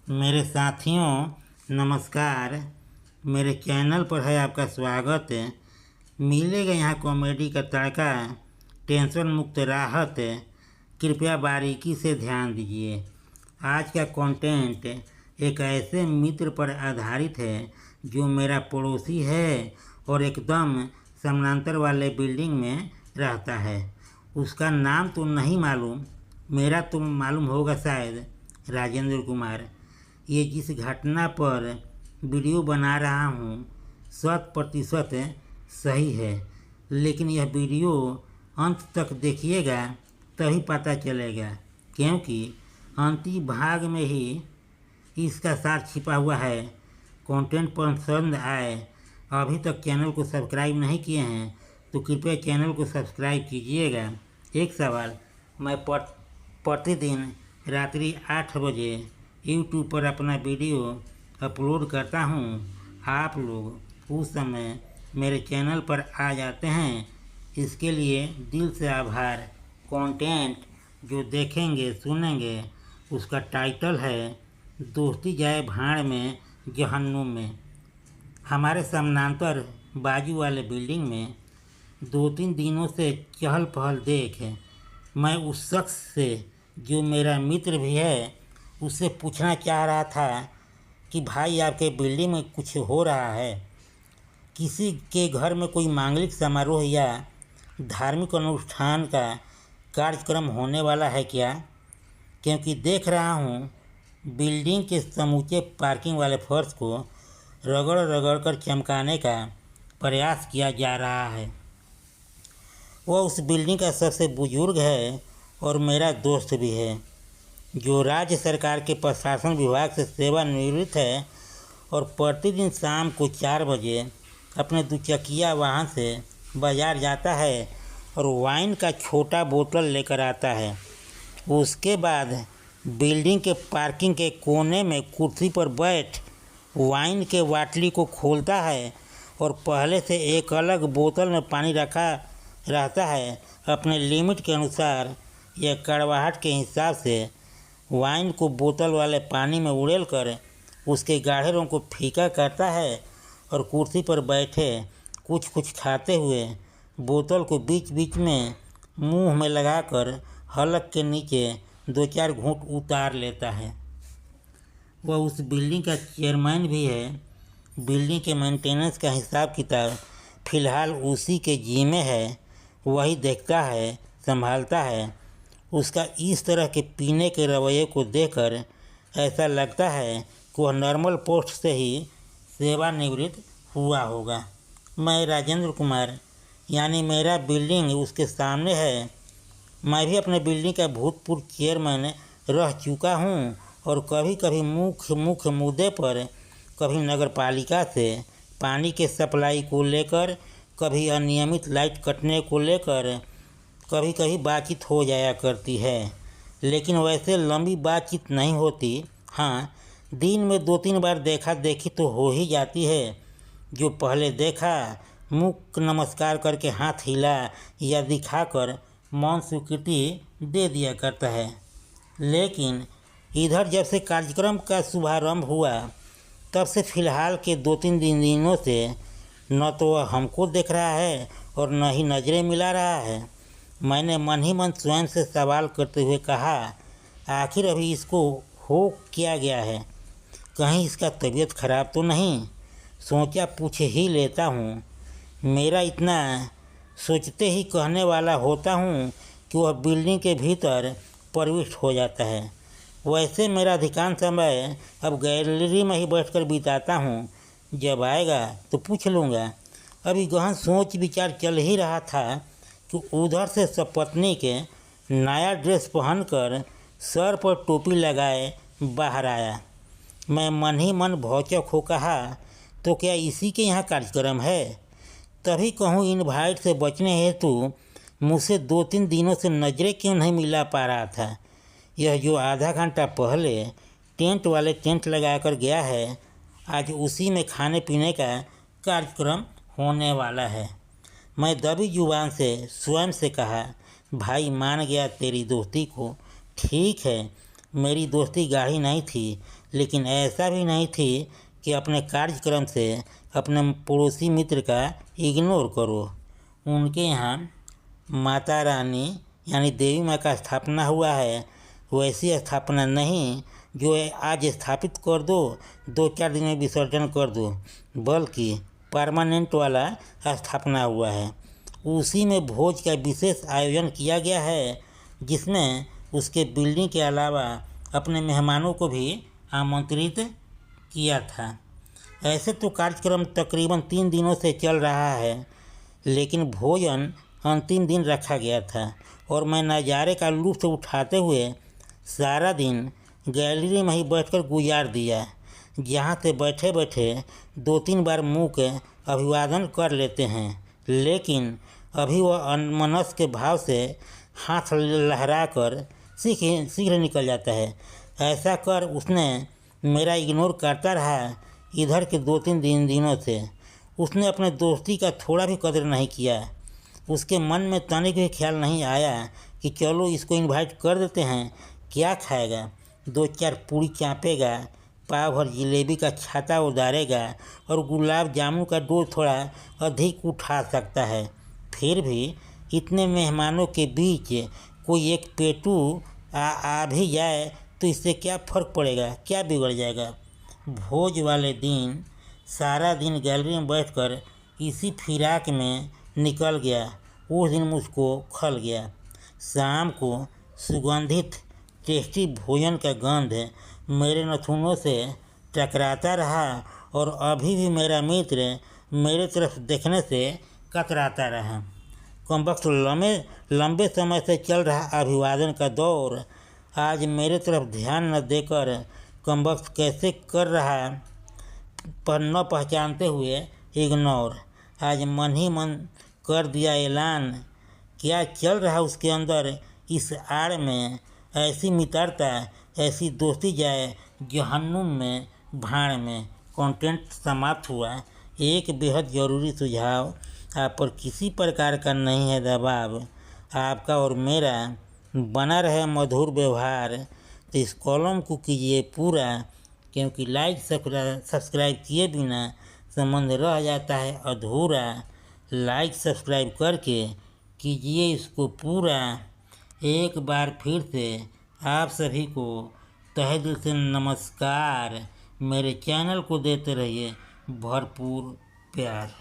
मेरे साथियों नमस्कार। मेरे चैनल पर है आपका स्वागत। मिलेगा यहाँ कॉमेडी का तड़का, टेंशन मुक्त राहत। कृपया बारीकी से ध्यान दीजिए। आज का कंटेंट एक ऐसे मित्र पर आधारित है जो मेरा पड़ोसी है और एकदम समानांतर वाले बिल्डिंग में रहता है। उसका नाम तो नहीं मालूम, मेरा तो मालूम होगा शायद, राजेंद्र कुमार। ये जिस घटना पर वीडियो बना रहा हूँ 100% सही है, लेकिन यह वीडियो अंत तक देखिएगा तभी पता चलेगा, क्योंकि अंतिम भाग में ही इसका सार छिपा हुआ है। कंटेंट पसंद आए, अभी तक चैनल को सब्सक्राइब नहीं किए हैं तो कृपया चैनल को सब्सक्राइब कीजिएगा। एक सवाल, मैं प्रतिदिन रात्रि 8 बजे यूट्यूब पर अपना वीडियो अपलोड करता हूँ। आप लोग उस समय मेरे चैनल पर आ जाते हैं, इसके लिए दिल से आभार। कंटेंट जो देखेंगे सुनेंगे उसका टाइटल है दोस्ती जाए भाड़ में जहन्नुम में। हमारे समानांतर बाजू वाले बिल्डिंग में 2-3 दिनों से चहल पहल देख मैं उस शख्स से, जो मेरा मित्र भी है, उससे पूछना चाह रहा था कि भाई आपके बिल्डिंग में कुछ हो रहा है? किसी के घर में कोई मांगलिक समारोह या धार्मिक अनुष्ठान का कार्यक्रम होने वाला है क्या? क्योंकि देख रहा हूँ बिल्डिंग के समूचे पार्किंग वाले फर्श को रगड़ रगड़ कर चमकाने का प्रयास किया जा रहा है। वह उस बिल्डिंग का सबसे बुजुर्ग है और मेरा दोस्त भी है, जो राज्य सरकार के प्रशासन विभाग से सेवानिवृत्त है और प्रतिदिन शाम को 4 बजे अपने दुचकिया वाहन से बाजार जाता है और वाइन का छोटा बोतल लेकर आता है। उसके बाद बिल्डिंग के पार्किंग के कोने में कुर्सी पर बैठ वाइन के बाटली को खोलता है और पहले से एक अलग बोतल में पानी रखा रहता है। अपने लिमिट के अनुसार या कड़वाहट के हिसाब से वाइन को बोतल वाले पानी में उड़ेल कर उसके गाढ़े रंग को फीका करता है और कुर्सी पर बैठे कुछ खाते हुए बोतल को बीच बीच में मुंह में लगाकर हलक के नीचे 2-4 घूंट उतार लेता है। वह उस बिल्डिंग का चेयरमैन भी है। बिल्डिंग के मेंटेनेंस का हिसाब किताब फिलहाल उसी के जिम्मे है, वही देखता है, संभालता है। उसका इस तरह के पीने के रवैये को देखकर ऐसा लगता है कि वह नॉर्मल पोस्ट से ही सेवानिवृत्त हुआ होगा। मैं राजेंद्र कुमार, यानी मेरा बिल्डिंग उसके सामने है। मैं भी अपने बिल्डिंग का भूतपूर्व चेयरमैन रह चुका हूँ और कभी कभी मुख्य मुद्दे पर, कभी नगर पालिका से पानी के सप्लाई को लेकर, कभी अनियमित लाइट कटने को लेकर कभी कभी बातचीत हो जाया करती है, लेकिन वैसे लंबी बातचीत नहीं होती। हाँ, दिन में 2-3 बार देखा देखी तो हो ही जाती है। जो पहले देखा मुख नमस्कार करके हाथ हिला या दिखाकर मौन स्वीकृति दे दिया करता है। लेकिन इधर जब से कार्यक्रम का शुभारंभ हुआ तब से फिलहाल के 2-3 दिनों से न तो वह हमको देख रहा है और न ही नज़रें मिला रहा है। मैंने मन ही मन स्वयं से सवाल करते हुए कहा, आखिर अभी इसको हो क्या गया है? कहीं इसका तबीयत खराब तो नहीं? सोचा पूछ ही लेता हूँ। मेरा इतना सोचते ही कहने वाला होता हूँ कि वह बिल्डिंग के भीतर प्रविष्ट हो जाता है। वैसे मेरा अधिकांश समय अब गैलरी में ही बैठकर बिताता हूँ। जब आएगा तो पूछ लूँगा। अभी गहन सोच विचार चल ही रहा था कि उधर से सपत्नी के नया ड्रेस पहनकर सर पर टोपी लगाए बाहर आया। मैं मन ही मन भौचक हो कहा, तो क्या इसी के यहाँ कार्यक्रम है? तभी कहूँ इनवाइट से बचने हेतु मुझसे 2-3 दिनों से नज़रें क्यों नहीं मिला पा रहा था। यह जो आधा घंटा पहले टेंट वाले टेंट लगाकर गया है, आज उसी में खाने पीने का कार्यक्रम होने वाला है। मैं दबी जुबान से स्वयं से कहा, भाई मान गया तेरी दोस्ती को। ठीक है, मेरी दोस्ती गाढ़ी नहीं थी, लेकिन ऐसा भी नहीं थी कि अपने कार्यक्रम से अपने पड़ोसी मित्र का इग्नोर करो। उनके यहाँ माता रानी यानी देवी माँ का स्थापना हुआ है, वैसी स्थापना नहीं जो आज स्थापित कर दो 2-4 दिन में विसर्जन कर दो, बल्कि परमानेंट वाला स्थापना हुआ है। उसी में भोज का विशेष आयोजन किया गया है, जिसमें उसके बिल्डिंग के अलावा अपने मेहमानों को भी आमंत्रित किया था। ऐसे तो कार्यक्रम तकरीबन 3 दिनों से चल रहा है, लेकिन भोजन अंतिम दिन रखा गया था और मैं नज़ारे का लुत्फ़ उठाते हुए सारा दिन गैलरी में ही बैठकर गुजार दिया, जहाँ से बैठे बैठे 2-3 बार मुँह के अभिवादन कर लेते हैं, लेकिन अभी वह अनमनस्क के भाव से हाथ लहराकर शीघ्र निकल जाता है। ऐसा कर उसने मेरा इग्नोर करता रहा इधर के 2-3 दिनों से। उसने अपने दोस्ती का थोड़ा भी कदर नहीं किया। उसके मन में तनिक भी ख्याल नहीं आया कि चलो इसको इनवाइट कर देते हैं, क्या खाएगा, 2-4 पूड़ी चापेगा, पाव भर जलेबी का छाता उतारेगा और गुलाब जामुन का डोज थोड़ा अधिक उठा सकता है। फिर भी इतने मेहमानों के बीच कोई एक पेटू आ भी जाए तो इससे क्या फ़र्क पड़ेगा, क्या बिगड़ जाएगा। भोज वाले दिन सारा दिन गैलरी में बैठकर इसी फिराक में निकल गया। उस दिन मुझको खल गया। शाम को सुगंधित टेस्टी भोजन का गंध मेरे नाखूनों से टकराता रहा और अभी भी मेरा मित्र मेरे तरफ देखने से कतराता रहा। कमबख्त लंबे समय से चल रहा अभिवादन का दौर आज मेरे तरफ ध्यान न देकर कमबख्त कैसे कर रहा, पर न पहचानते हुए इग्नोर। आज मन ही मन कर दिया ऐलान। क्या चल रहा उसके अंदर, इस आड़ में ऐसी मित्रता, ऐसी दोस्ती जाए जहन्नुम में, भाड़ में। कंटेंट समाप्त हुआ। एक बेहद ज़रूरी सुझाव, आप पर किसी प्रकार का नहीं है दबाव, आपका और मेरा बना रहे मधुर व्यवहार। तो इस कॉलम को कीजिए पूरा, क्योंकि लाइक सब्सक्राइब किए बिना संबंध रह जाता है अधूरा। लाइक सब्सक्राइब करके कीजिए इसको पूरा। एक बार फिर से आप सभी को तहे दिल से नमस्कार। मेरे चैनल को देते रहिए भरपूर प्यार।